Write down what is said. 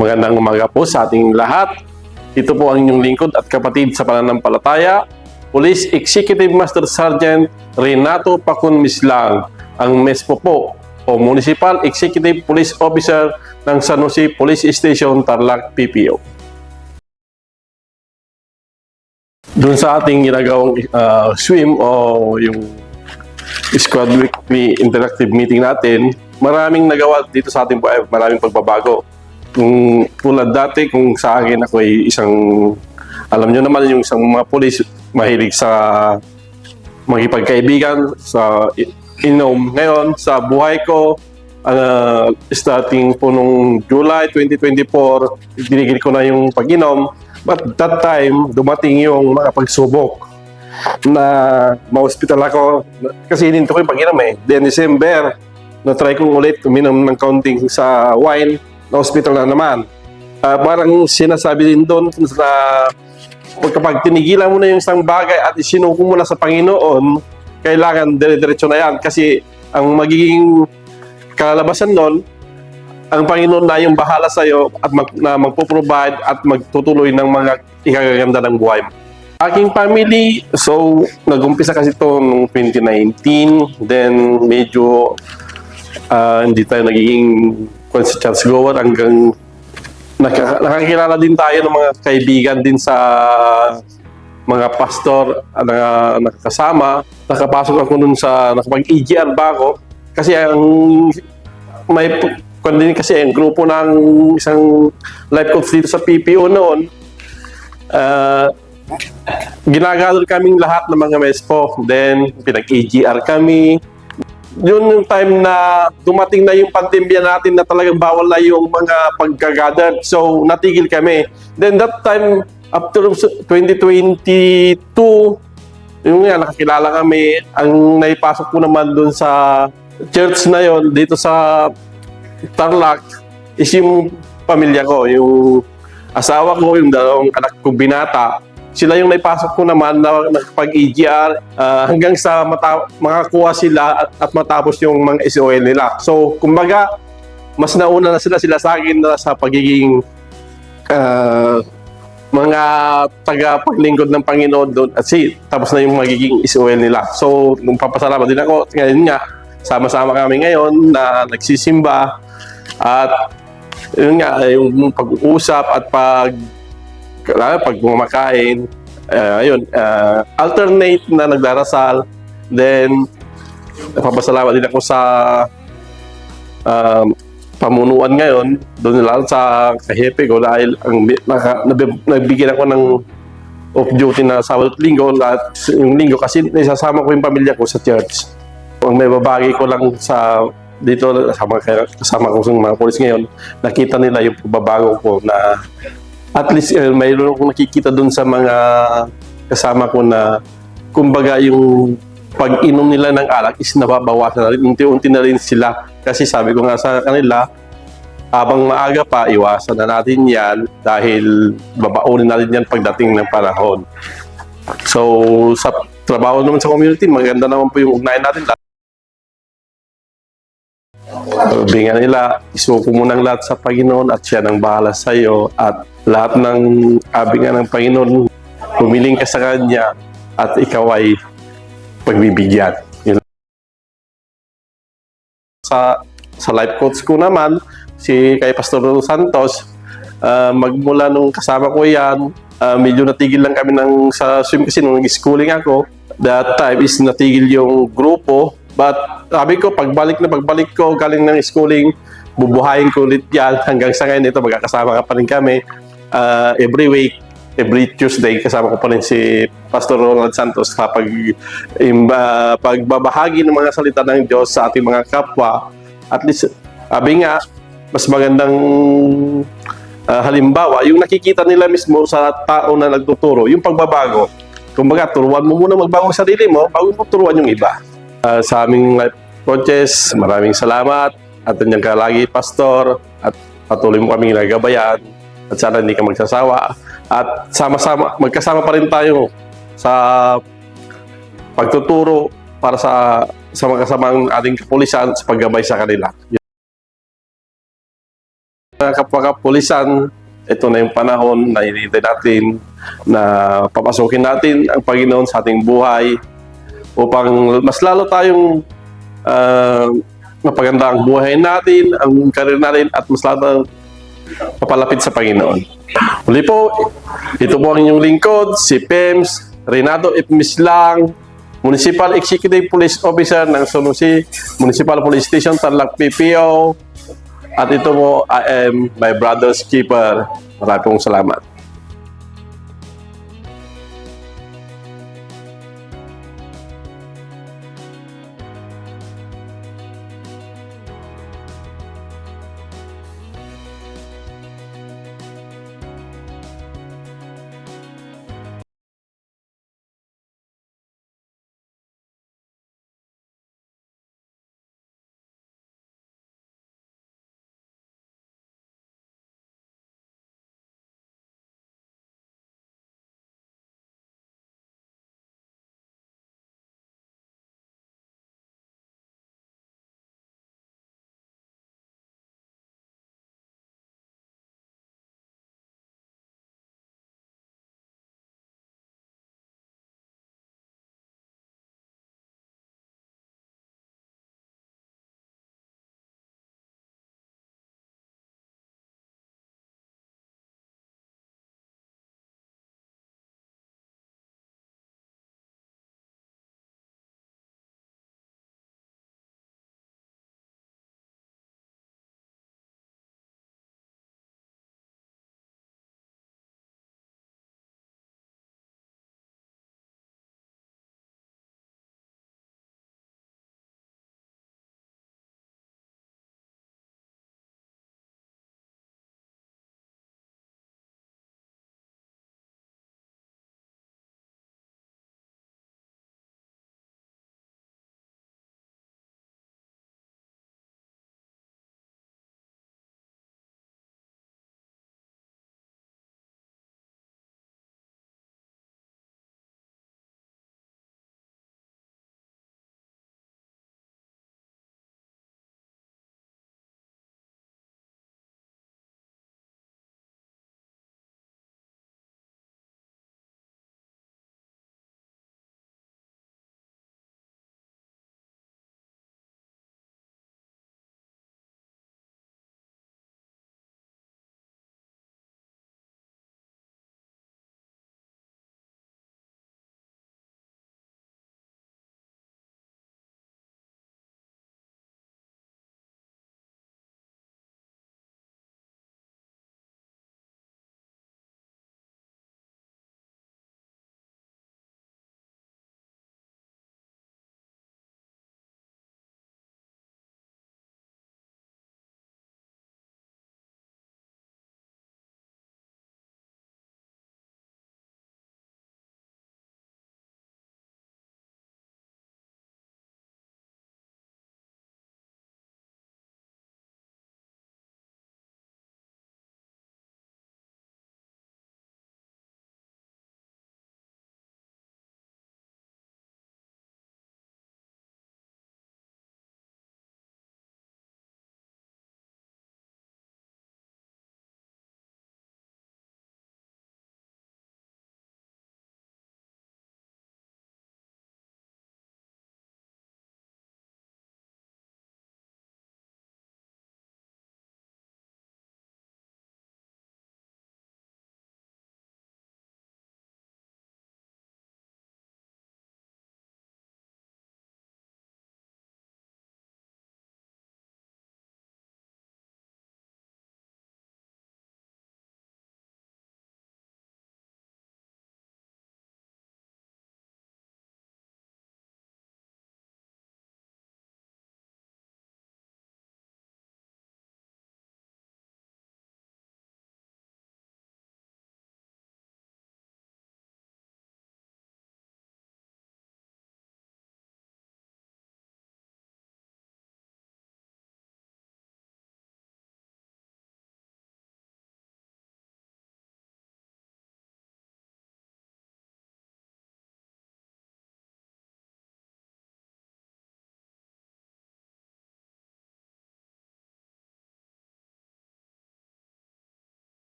Magandang umaga po sa ating lahat. Ito po ang inyong lingkod at kapatid sa pananampalataya, Police Executive Master Sergeant Renato Pacun Mislang, ang MESPO po o Municipal Executive Police Officer ng San Jose Police Station, Tarlac, PPO. Doon sa ating ginagawang swim o yung Squad Weekly Interactive Meeting natin, maraming nagawa dito sa ating buhay, maraming pagbabago. Kung tulad dati, kung sa akin ako ay isang, alam nyo naman yung isang mga pulis, mahilig sa makipagkaibigan, sa inom. Ngayon, sa buhay ko, starting po nung July 2024, dinigil ko na yung pag-inom. But that time, dumating yung mga pagsubok na ma-hospital ako. Kasi hininto ko yung pag-inom eh. Then December, na-try kong ulit uminom ng counting sa wine, na-hospital na naman. Parang sinasabi din doon na kapag tinigilan mo na yung isang bagay at isinuko mo na sa Panginoon, kailangan dire-diretso na yan. Kasi ang magiging kalalabasan doon, ang Panginoon na yung bahala sa iyo at magpo-provide at magtutuloy ng mga ikagaganda ng buhay mo. Aking family, so nag-umpisa kasi ito noong 2019, then medyo hindi tayo nagiging church goer hanggang nakakilala din tayo ng mga kaibigan din sa mga pastor na nakakasama. Nakapasok ako nun sa nakapag-EGR ba ako kasi ang may kundi kasi ang grupo ng isang life coach dito sa PPO noon, ginagather kaming lahat ng mga MESPO, then pinag-EGR kami. Yun yung time na dumating na yung pandemya natin na talagang bawal na yung mga pagkagather. So, natigil kami. Then that time, after 2022, yung nga, nakakilala kami. Ang naipasok ko naman dun sa church na yon dito sa Tarlac, is yung pamilya ko, yung asawa ko, yung dalawang anak ko binata. Sila yung naipasok ko naman na nakapag-EGR hanggang sa makakuha sila at matapos yung mga SOL nila. So, kumbaga, mas nauna na sila sa akin na sa pagiging mga tagapaglingkod ng Panginoon doon at tapos na yung magiging SOL nila. So, nung papasalamat din ako, ngayon nga, sama-sama kami ngayon na nagsisimba at yun nga, yung pag-uusap at pag bumakain, alternate na nagdarasal. Then, napapasalamat din ako sa pamunuan ngayon, doon lang sa kahepe ko dahil nagbigyan ako ng off-duty na Sabado at Linggo at yung Linggo kasi isasama ko yung pamilya ko sa church. Ang may babagi ko lang sa dito kasama ko sa mga polis ngayon, nakita nila yung pagbabago ko na at least mayroon akong nakikita doon sa mga kasama ko na kumbaga yung pag-inom nila ng alak is nababawasan na rin. Unti-unti na rin sila. Kasi sabi ko nga sa kanila, habang maaga pa, iwasan na natin yan dahil babaunin natin yan pagdating ng panahon. So, sa trabaho naman sa community, maganda naman po yung ugnayan natin. Sabi nga nila, isuko mo ng lahat sa Panginoon at siya nang bahala sa iyo at lahat ng abingan ng Panginoon, pumiling ka sa Kanya at ikaw ay pagbibigyan. Sa life coach ko naman, si kay Pastor Santos, magmula nung kasama ko yan, medyo natigil lang kami sa swim kasi nung schooling ako. That time is natigil yung grupo. But sabi ko, pagbalik ko galing ng schooling, bubuhayin ko ulit yan. Hanggang sa ngayon ito, magkakasama ka pa rin kami. Every week, every Tuesday, kasama ko pa rin si Pastor Ronald Santos sa pagbabahagi ng mga salita ng Diyos sa ating mga kapwa. At least, sabi nga, mas magandang halimbawa, yung nakikita nila mismo sa tao na nagtuturo, yung pagbabago. Kumbaga, turuan mo muna magbago sa sarili mo bago mo turuan yung iba. Sa aming life coaches, maraming salamat at nandiyan ka lagi, Pastor, at patuloy mo kaming nagabayan at sana hindi ka magsasawa at sama-sama, magkasama pa rin tayo sa pagtuturo para sa mga kasamang ating kapulisan sa paggabay sa kanila. Mga kapwa-kapulisan, ito na yung panahon na hinihintay natin na papasukin natin ang Panginoon sa ating buhay upang mas lalo tayong mapaganda ang buhay natin, ang karir natin, at mas lalo papalapit sa Panginoon. Muli po, ito po ang inyong lingkod, si PEMS Renato F. Mislang, Municipal Executive Police Officer ng Sunusi Municipal Police Station, Tarlac PPO. At ito po, I am my brother's keeper. Maraming pong salamat.